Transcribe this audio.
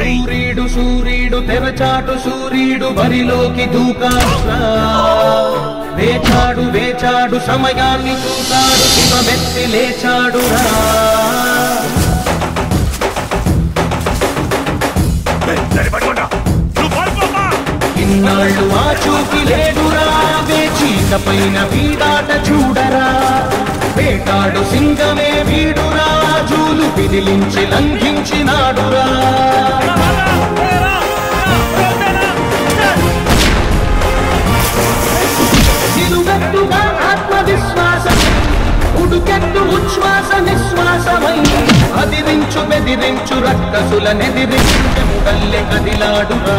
సూర్యుడు సూర్యుడు తెరచాటు సూర్యుడు బరిలోకి దూకాడురా వేచాడు వేచాడు సమయాన్ని చూశాడు శివమెత్తి లేచాడురా ఇన్నాళ్ళు ఆ చూపి లేడురా వేచీక పైన వీడాట చూడరా వేటాడు సింగమే వీడురా జూలు పిదిలించి లంఘించినాడురా నిలువెత్తుగా ఆత్మవిశ్వాసం ఉడుకెత్తు ఉచ్ఛ్వాస నిశ్వాసమై అదిరించు బెదిరించు రక్కసుల నెదిరించు ముడల్లె కదిలాడురా